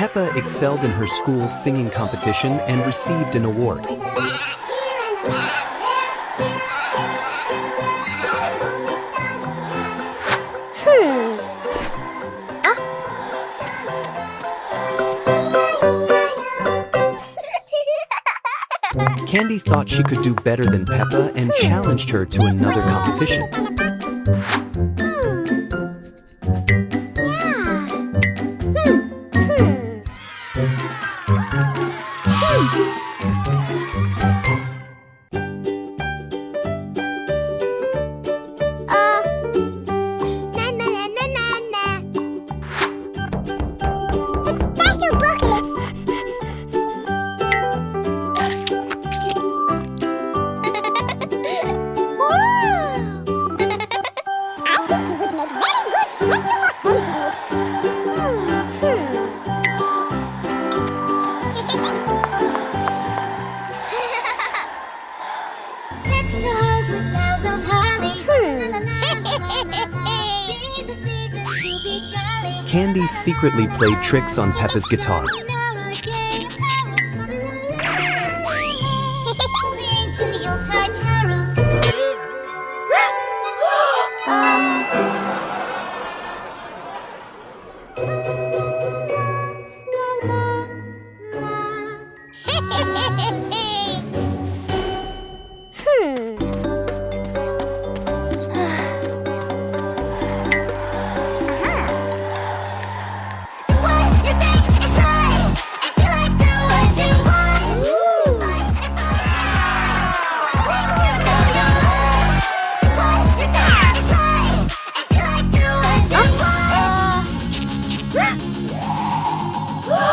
Peppa excelled in her school's singing competition and received an award. Candy thought she could do better than Peppa and challenged her to another competition. Candy secretly played tricks on Peppa's guitar.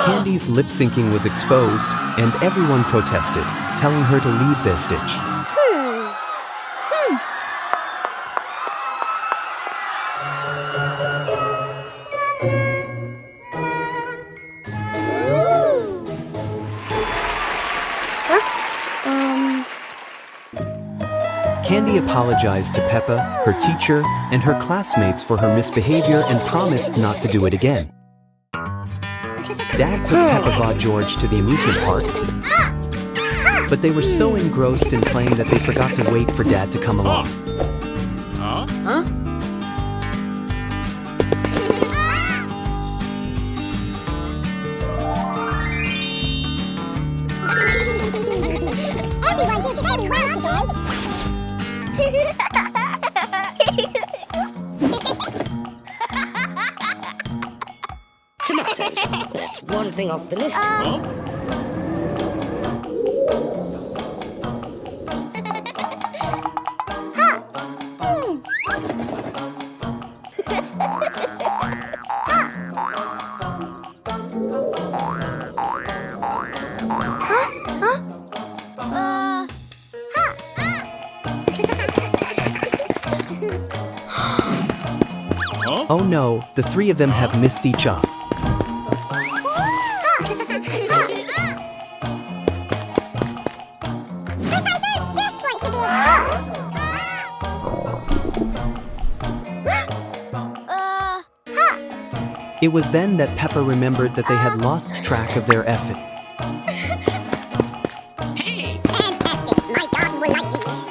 Candy's lip-syncing was exposed, and everyone protested, telling her to leave their stitch. Candy apologized to Peppa, her teacher, and her classmates for her misbehavior and promised not to do it again. Dad took Peppa George to the amusement park, but they were so engrossed in playing that they forgot to wait for Dad to come along. Everyone here today well today. Tomatoes. That's one thing off the list. Oh no, the three of them have missed each off. It was then that Peppa remembered that they had lost track of their effort. Hey! Fantastic! My garden will like these.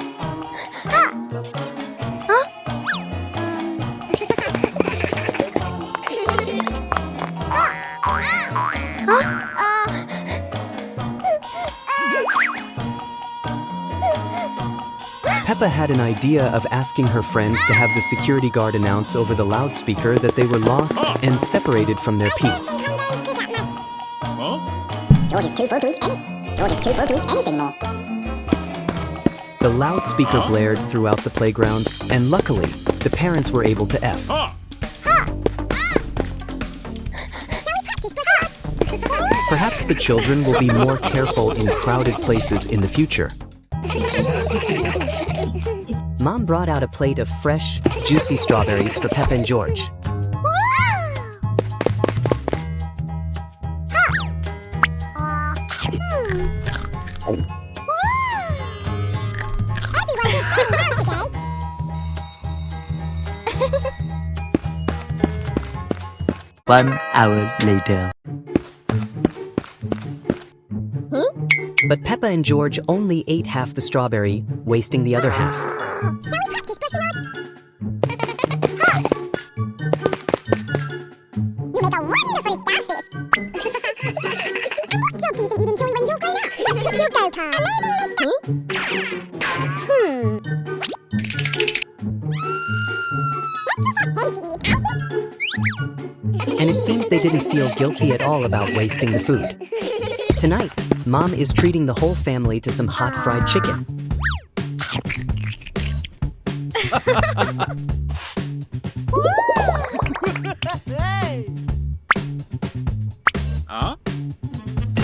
Peppa had an idea of asking her friends to have the security guard announce over the loudspeaker that they were lost and separated from their peep. George is too full to eat anything more. The loudspeaker blared throughout the playground, and luckily, the parents were able to F. Perhaps the children will be more careful in crowded places in the future. Mom brought out a plate of fresh, juicy strawberries for Peppa and George. One hour later. But Peppa and George only ate half the strawberry, wasting the other half. Shall we practice pressing on? You make a wonderful starfish. And what job do you think you'd enjoy when you're grown up? Let's pick your go-kart. And it seems they didn't feel guilty at all about wasting the food. Tonight, Mom is treating the whole family to some hot fried chicken.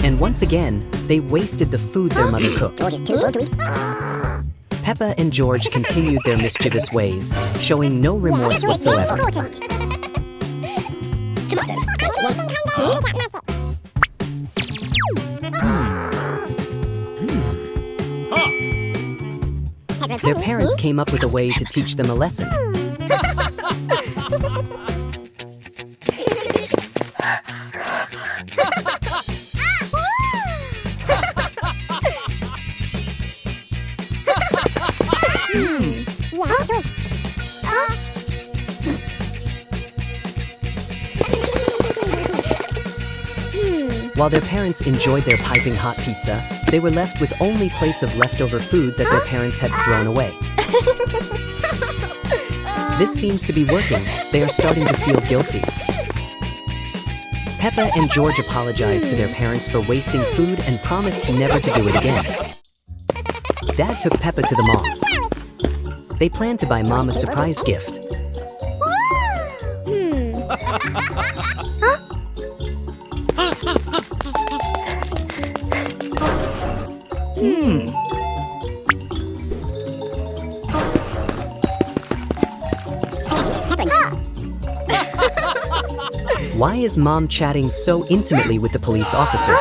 And once again, they wasted the food their mother cooked. George is too full to eat. Peppa and George continued their mischievous ways, showing no remorse whatsoever. Tomatoes. Their parents came up with a way to teach them a lesson. While their parents enjoyed their piping hot pizza, they were left with only plates of leftover food that their parents had thrown away. This seems to be working. They are starting to feel guilty. Peppa and George apologized to their parents for wasting food and promised never to do it again. Dad took Peppa to the mall. They planned to buy Mom a surprise gift. Why is Mom chatting so intimately with the police officer?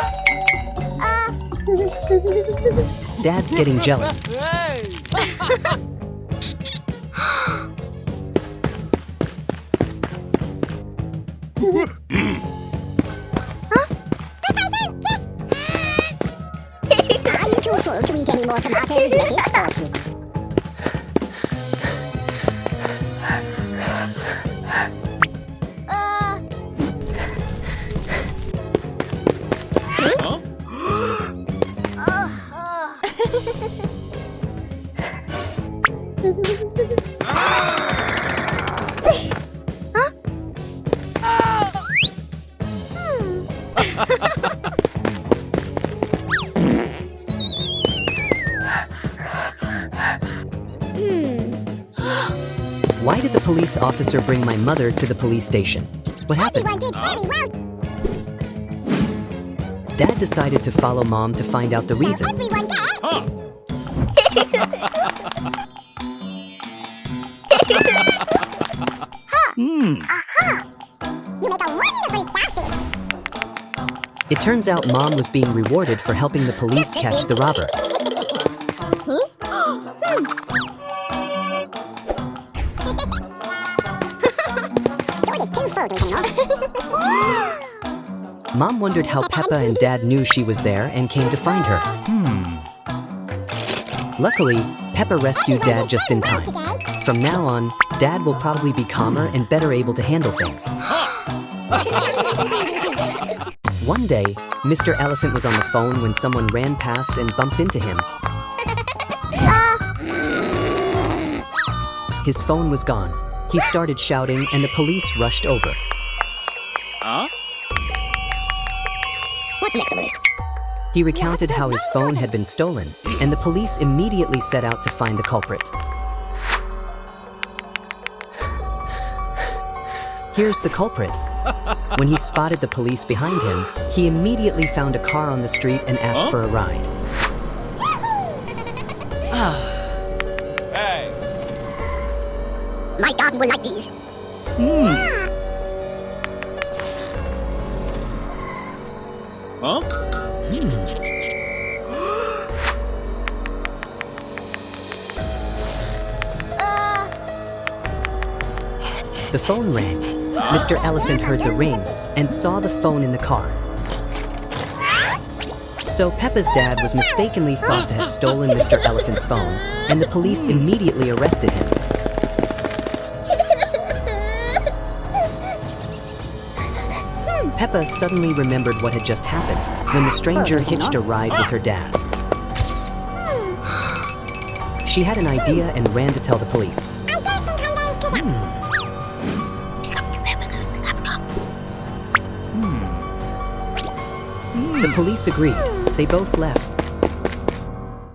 Dad's getting jealous. Are you too full to eat any more tomatoes, lettuce, or Why did the police officer bring my mother to the police station? What happened? Everyone did very well. Dad decided to follow Mom to find out the reason. Everyone get. You make a wonderful starfish. It turns out Mom was being rewarded for helping the police catch the robber. George is too full to eat anymore. Mom wondered how Peppa and Dad knew she was there and came to find her. Luckily, Peppa rescued Dad just in time. From now on, Dad will probably be calmer and better able to handle things. One day, Mr. Elephant was on the phone when someone ran past and bumped into him. His phone was gone. He started shouting and the police rushed over. What's next on the list? He recounted how his phone had been stolen, and the police immediately set out to find the culprit. Here's the culprit. When he spotted the police behind him, he immediately found a car on the street and asked for a ride. My garden will like these. The phone rang. Mr. Elephant heard the ring and saw the phone in the car. So Peppa's dad was mistakenly thought to have stolen Mr. Elephant's phone, and the police immediately arrested him. Peppa suddenly remembered what had just happened when the stranger hitched a ride with her dad. She had an idea and ran to tell the police. I don't think I'm very good at The police agreed. They both left.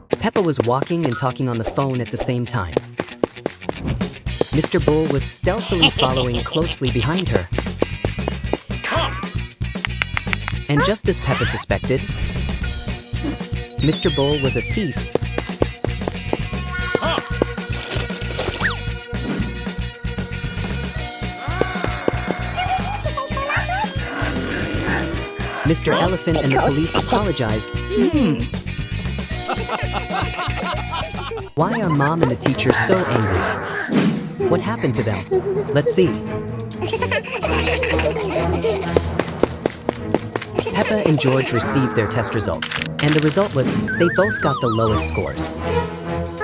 Peppa was walking and talking on the phone at the same time. Mr. Bull was stealthily following closely behind her. And just as Peppa suspected, Mr. Bull was a thief. Mr. Elephant and the police apologized. Why are Mom and the teacher so angry? What happened to them? Let's see. Peppa and George received their test results, and the result was they both got the lowest scores.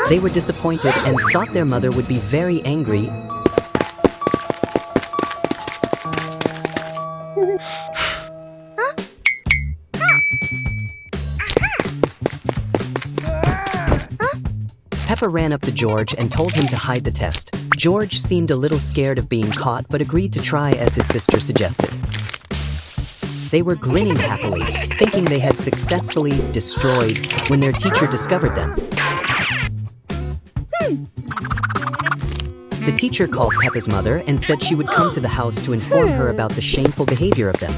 They were disappointed and thought their mother would be very angry. Peppa ran up to George and told him to hide the test. George seemed a little scared of being caught but agreed to try as his sister suggested. They were grinning happily, thinking they had successfully destroyed when their teacher discovered them. The teacher called Peppa's mother and said she would come to the house to inform her about the shameful behavior of them.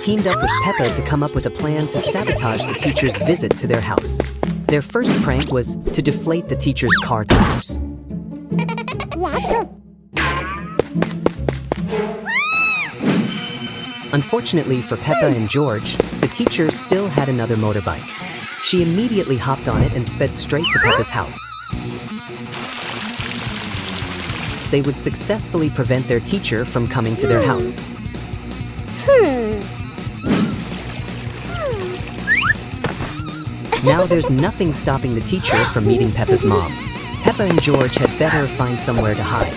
Teamed up with Peppa to come up with a plan to sabotage the teacher's visit to their house. Their first prank was to deflate the teacher's car tires. Unfortunately for Peppa and George, the teacher still had another motorbike. She immediately hopped on it and sped straight to Peppa's house. They would successfully prevent their teacher from coming to their house. Now there's nothing stopping the teacher from meeting Peppa's mom. Peppa and George had better find somewhere to hide.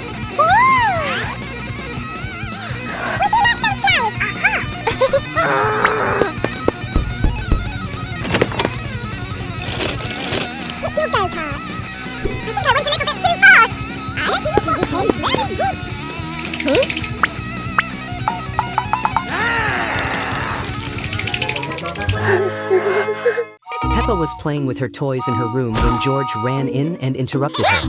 You go, Pop. I think I went a little bit too fast. I hope you report me very good. Peppa was playing with her toys in her room when George ran in and interrupted her.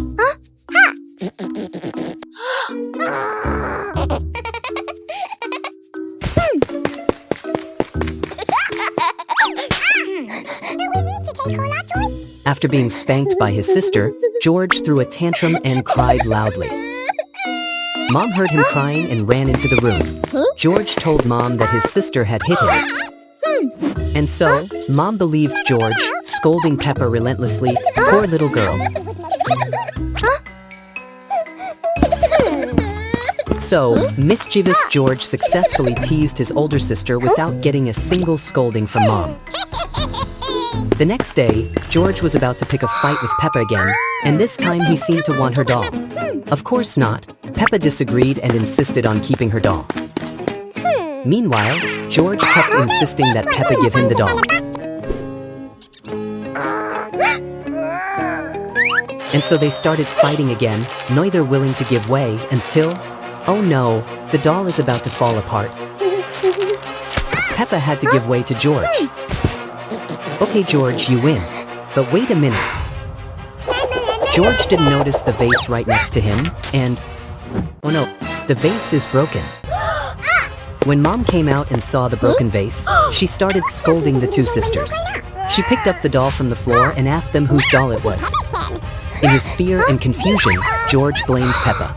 After being spanked by his sister, George threw a tantrum and cried loudly. Mom heard him crying and ran into the room. George told Mom that his sister had hit him. And so, Mom believed George, scolding Peppa relentlessly. Poor little girl. So, mischievous George successfully teased his older sister without getting a single scolding from Mom. The next day, George was about to pick a fight with Peppa again, and this time he seemed to want her doll. Of course not. Peppa disagreed and insisted on keeping her doll. Meanwhile, George kept insisting that Peppa give him the doll. And so they started fighting again, neither willing to give way until... oh no, the doll is about to fall apart. Peppa had to give way to George. Okay, George, you win. But wait a minute. George didn't notice the vase right next to him, and... oh no, the vase is broken. When Mom came out and saw the broken vase, she started scolding the two sisters. She picked up the doll from the floor and asked them whose doll it was. In his fear and confusion, George blamed Peppa.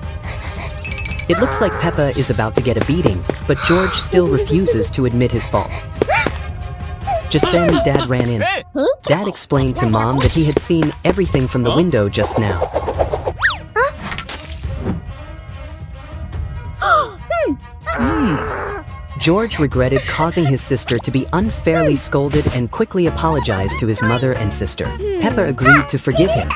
It looks like Peppa is about to get a beating, but George still refuses to admit his fault. Just then, Dad ran in. Dad explained to Mom that he had seen everything from the window just now. George regretted causing his sister to be unfairly scolded and quickly apologized to his mother and sister. Peppa agreed to forgive him.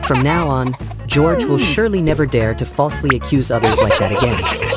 From now on, George will surely never dare to falsely accuse others like that again.